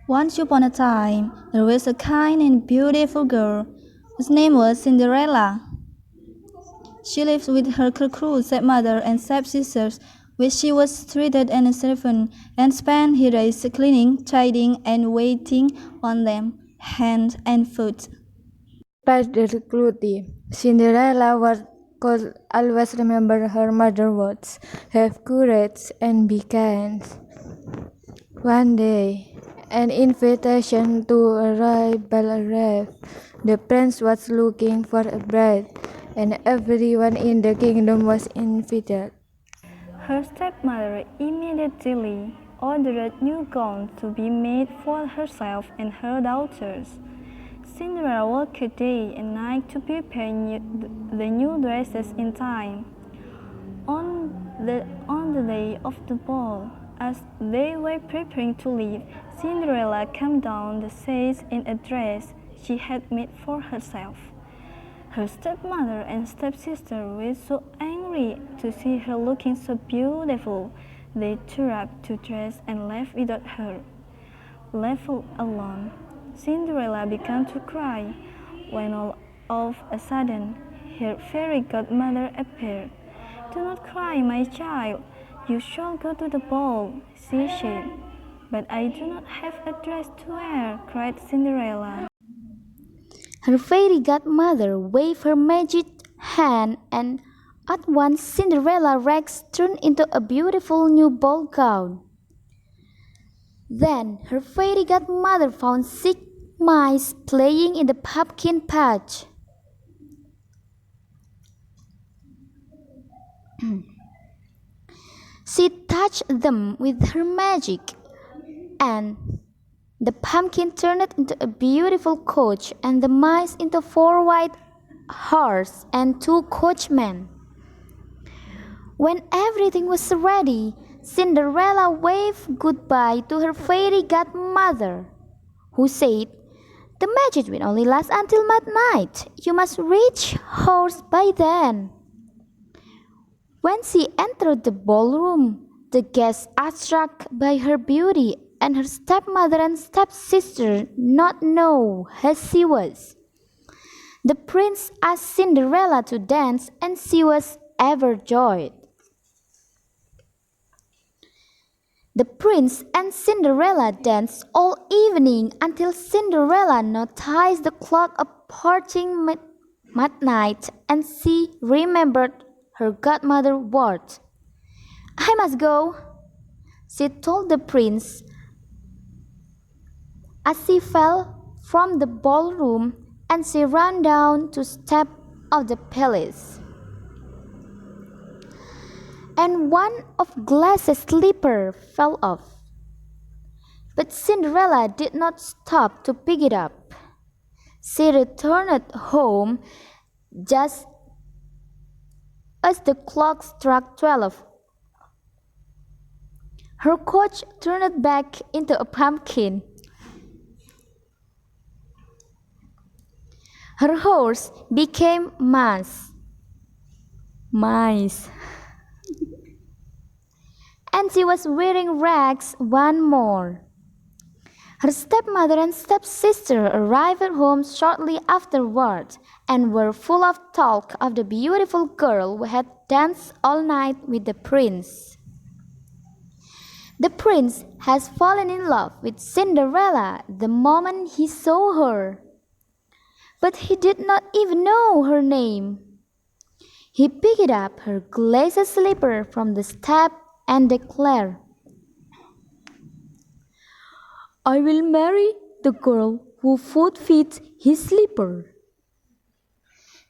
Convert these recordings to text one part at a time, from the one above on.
Once upon a time, there was a kind and beautiful girl whose name was Cinderella. She lived with her cruel stepmother and stepsisters, where she was treated as a servant and spent her days cleaning, tidying, and waiting on them, hand and foot. Despite their cruelty, Cinderella could always remember her mother's words, have courage and be kind. One day, an invitation to a rival arrived. The prince was looking for a bride, and everyone in the kingdom was invited. Her stepmother immediately ordered new gowns to be made for herself and her daughters. Cinderella worked day and night to prepare the new dresses in time. On the day of the ball, as they were preparing to leave, Cinderella came down the stairs in a dress she had made for herself. Her stepmother and stepsister were so angry to see her looking so beautiful, they tore up the dress and left without her. Left alone, Cinderella began to cry, when all of a sudden her fairy godmother appeared. "Do not cry, my child. You shall go to the ball," she said. "But I do not have a dress to wear," cried Cinderella. Her fairy godmother waved her magic hand, and at once Cinderella's rags turned into a beautiful new ball gown. Then her fairy godmother found 6 mice playing in the pumpkin patch. She touched them with her magic, and the pumpkin turned into a beautiful coach, and the mice into 4 white horses and 2 coachmen. When everything was ready, Cinderella waved goodbye to her fairy godmother, who said, "The magic will only last until midnight. You must reach horse by then." When she entered the ballroom, the guests, struck by her beauty, and her stepmother and stepsister not know who she was. The prince asked Cinderella to dance, and she was overjoyed. The prince and Cinderella danced all evening until Cinderella noticed the clock approaching midnight, and she remembered her godmother's words. "I must go," she told the prince as she fell from the ballroom, and she ran down to step of the palace. And one of Glass's slipper fell off. But Cinderella did not stop to pick it up. She returned home just as the clock struck 12. Her coach turned back into a pumpkin. Her horse became mice. And she was wearing rags one more. Her stepmother and stepsister arrived at home shortly afterward, and were full of talk of the beautiful girl who had danced all night with the prince. The prince has fallen in love with Cinderella the moment he saw her, but he did not even know her name. He picked up her glass slipper from the step and declared, "I will marry the girl who fits his slipper."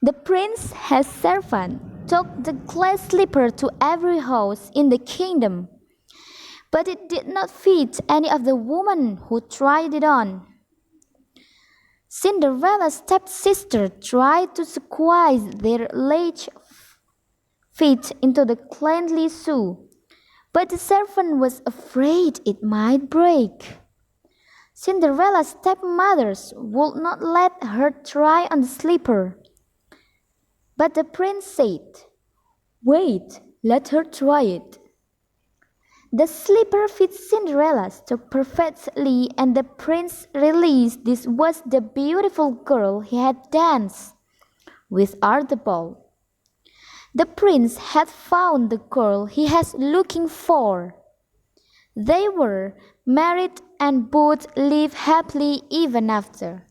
The prince's servant took the glass slipper to every house in the kingdom, but it did not fit any of the women who tried it on. Cinderella's stepsister tried to squeeze their large feet into the cleanly shoe, but the servant was afraid it might break. Cinderella's stepmothers would not let her try on the slipper. But the prince said, "Wait, let her try it." The slipper fits Cinderella so perfectly, and the prince realized this was the beautiful girl he had danced with at the ball. The prince had found the girl he was looking for. They were married and both lived happily ever after.